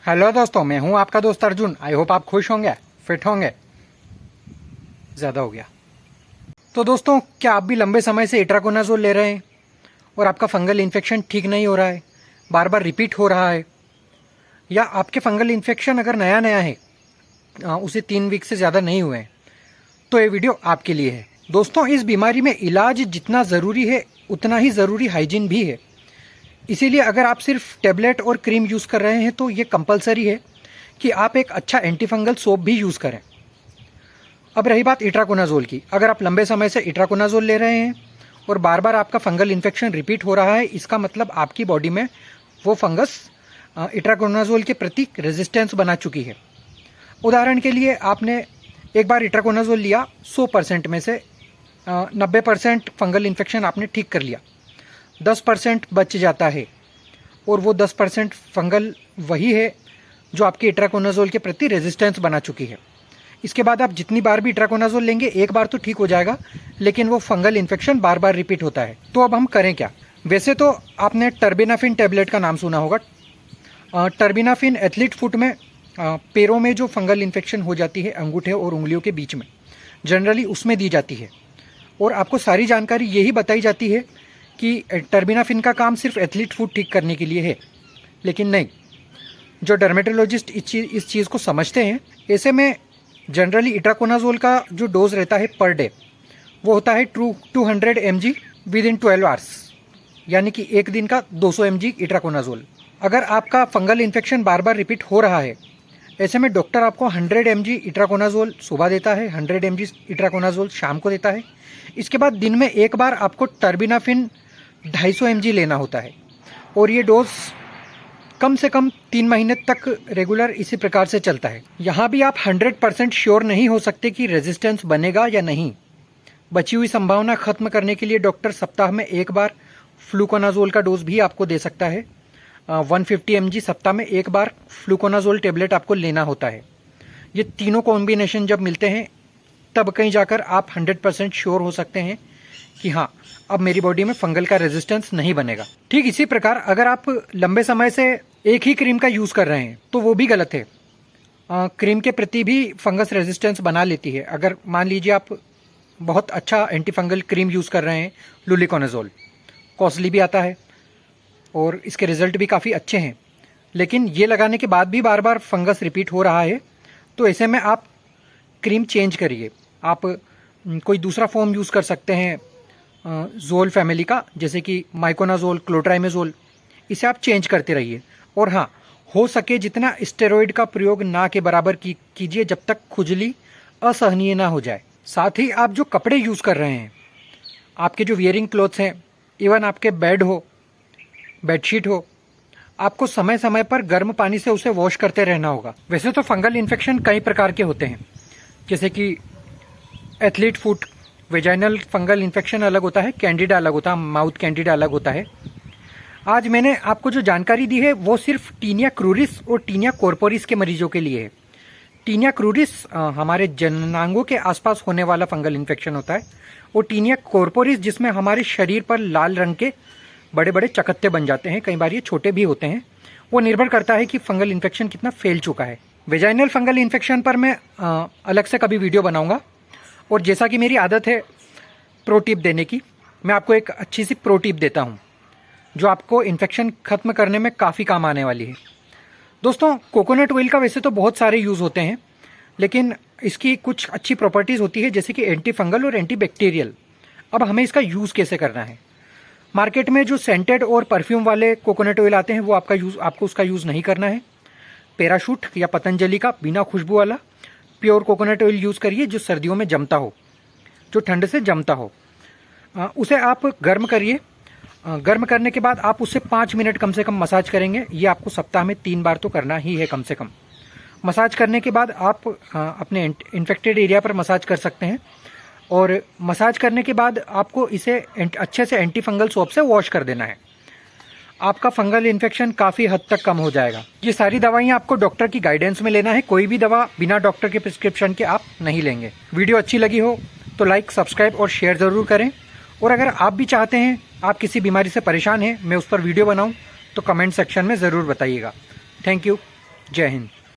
Hello दोस्तों, मैं हूं आपका दोस्त अर्जुन। आई होप आप खुश होंगे, फिट होंगे। ज़्यादा हो गया तो दोस्तों, क्या आप भी लंबे समय से इट्राकोनाज़ोल ले रहे हैं और आपका फंगल इन्फेक्शन ठीक नहीं हो रहा है, बार बार रिपीट हो रहा है, या आपके फंगल इन्फेक्शन अगर नया नया है, उसे 3 वीक से ज़्यादा नहीं हुए हैं, तो ये वीडियो आपके लिए है। दोस्तों, इस बीमारी में इलाज जितना ज़रूरी है उतना ही ज़रूरी हाइजीन भी है। इसीलिए अगर आप सिर्फ टेबलेट और क्रीम यूज़ कर रहे हैं तो ये कंपलसरी है कि आप एक अच्छा एंटीफंगल सोप भी यूज़ करें। अब रही बात इट्राकोनाज़ोल की, अगर आप लंबे समय से इट्राकोनाज़ोल ले रहे हैं और बार बार आपका फंगल इन्फेक्शन रिपीट हो रहा है, इसका मतलब आपकी बॉडी में वो फंगस इट्राकोनाज़ोल के प्रति रेजिस्टेंस बना चुकी है। उदाहरण के लिए, आपने एक बार इट्राकोनाज़ोल लिया, 100% में से 90% फंगल इन्फेक्शन आपने ठीक कर लिया, 10% बच जाता है, और वो 10% फंगल वही है जो आपके इट्राकोनाज़ोल के प्रति रेजिस्टेंस बना चुकी है। इसके बाद आप जितनी बार भी इट्राकोनाज़ोल लेंगे, एक बार तो ठीक हो जाएगा, लेकिन वो फंगल इन्फेक्शन बार बार रिपीट होता है। तो अब हम करें क्या? वैसे तो आपने टर्बिनाफिन टैबलेट का नाम सुना होगा। टर्बिनाफिन एथलीट फुट में पैरों में जो फंगल इन्फेक्शन हो जाती है अंगूठे और उंगलियों के बीच में, जनरली उसमें दी जाती है। और आपको सारी जानकारी यही बताई जाती है कि टर्बिनाफिन का काम सिर्फ एथलीट फुट ठीक करने के लिए है, लेकिन नहीं। जो डर्मेटोलॉजिस्ट इस चीज़ को समझते हैं, ऐसे में जनरली इट्राकोनाज़ोल का जो डोज रहता है पर डे, वो होता है 200 mg विद इन 12 आवर्स, यानी कि एक दिन का 200 mg इट्राकोनाज़ोल। अगर आपका फंगल इन्फेक्शन बार बार रिपीट हो रहा है, ऐसे में डॉक्टर आपको 100 mg इट्राकोनाज़ोल सुबह देता है, 100 mg इट्राकोनाज़ोल शाम को देता है। इसके बाद दिन में एक बार आपको टर्बिनाफिन 250 mg लेना होता है, और ये डोज कम से कम 3 महीने तक रेगुलर इसी प्रकार से चलता है। यहाँ भी आप 100% श्योर नहीं हो सकते कि रेजिस्टेंस बनेगा या नहीं। बची हुई संभावना खत्म करने के लिए डॉक्टर सप्ताह में एक बार फ्लूकोनाज़ोल का डोज भी आपको दे सकता है। 150 mg सप्ताह में एक बार फ्लूकोनाज़ोल टेबलेट आपको लेना होता है। ये तीनों कॉम्बिनेशन जब मिलते हैं, तब कहीं जाकर आप 100% श्योर हो सकते हैं कि हाँ, अब मेरी बॉडी में फंगल का रेजिस्टेंस नहीं बनेगा। ठीक इसी प्रकार अगर आप लंबे समय से एक ही क्रीम का यूज़ कर रहे हैं तो वो भी गलत है। क्रीम के प्रति भी फंगस रेजिस्टेंस बना लेती है। अगर मान लीजिए आप बहुत अच्छा एंटीफंगल क्रीम यूज़ कर रहे हैं, लुलिकोनाज़ोल, कॉस्टली भी आता है और इसके रिजल्ट भी काफ़ी अच्छे हैं, लेकिन ये लगाने के बाद भी बार बार फंगस रिपीट हो रहा है, तो ऐसे में आप क्रीम चेंज करिए। आप कोई दूसरा फॉर्म यूज़ कर सकते हैं जोल फैमिली का, जैसे कि माइकोनाज़ोल, क्लोट्राइमेज़ोल, इसे आप चेंज करते रहिए। और हाँ, हो सके जितना स्टेरॉइड का प्रयोग ना के बराबर कीजिए, जब तक खुजली असहनीय ना हो जाए। साथ ही आप जो कपड़े यूज़ कर रहे हैं, आपके जो वियरिंग क्लोथ्स हैं, इवन आपके बेड हो, बेडशीट हो, आपको समय समय पर गर्म पानी से उसे वॉश करते रहना होगा। वैसे तो फंगल इन्फेक्शन कई प्रकार के होते हैं, जैसे कि athlete foot vaginal fungal infection अलग होता है, कैंडिडा अलग होता है, माउथ कैंडिडा अलग होता है। आज मैंने आपको जो जानकारी दी है वो सिर्फ टीनिया क्रूरिस और टीनिया कॉर्पोरिस के मरीजों के लिए है। टीनिया क्रूरिस हमारे जननांगों के आसपास होने वाला फंगल इन्फेक्शन होता है, और टीनिया कॉर्पोरिस जिसमें हमारे शरीर पर लाल रंग के बड़े बड़े चकत्ते बन जाते हैं, कई बार ये छोटे भी होते हैं। वो निर्भर करता है कि फंगल इन्फेक्शन कितना फैल चुका है। वेजाइनल फंगल इन्फेक्शन पर मैं अलग से कभी वीडियो बनाऊंगा। और जैसा कि मेरी आदत है प्रो टिप देने की, मैं आपको एक अच्छी सी प्रो टिप देता हूँ जो आपको इन्फेक्शन ख़त्म करने में काफ़ी काम आने वाली है। दोस्तों, कोकोनट ऑयल का वैसे तो बहुत सारे यूज़ होते हैं, लेकिन इसकी कुछ अच्छी प्रॉपर्टीज़ होती है, जैसे कि एंटी फंगल और एंटी बैक्टीरियल। अब हमें इसका यूज़ कैसे करना है? मार्केट में जो सेंटेड और परफ्यूम वाले कोकोनट ऑयल आते हैं, वो आपको उसका यूज़ नहीं करना है। पैराशूट या पतंजलि का बिना खुशबू वाला प्योर कोकोनट ऑयल यूज़ करिए, जो सर्दियों में जमता हो, जो ठंड से जमता हो। उसे आप गर्म करिए। गर्म करने के बाद आप उससे 5 मिनट कम से कम मसाज करेंगे। ये आपको सप्ताह में 3 बार तो करना ही है कम से कम। मसाज करने के बाद आप अपने इन्फेक्टेड एरिया पर मसाज कर सकते हैं, और मसाज करने के बाद आपको इसे अच्छे से एंटी फंगल सोप से वॉश कर देना है। आपका फंगल इन्फेक्शन काफ़ी हद तक कम हो जाएगा। ये सारी दवाइयाँ आपको डॉक्टर की गाइडेंस में लेना है। कोई भी दवा बिना डॉक्टर के प्रिस्क्रिप्शन के आप नहीं लेंगे। वीडियो अच्छी लगी हो तो लाइक, सब्सक्राइब और शेयर ज़रूर करें। और अगर आप भी चाहते हैं, आप किसी बीमारी से परेशान हैं, मैं उस पर वीडियो बनाऊं, तो कमेंट सेक्शन में ज़रूर बताइएगा। Thank you. जय हिंद।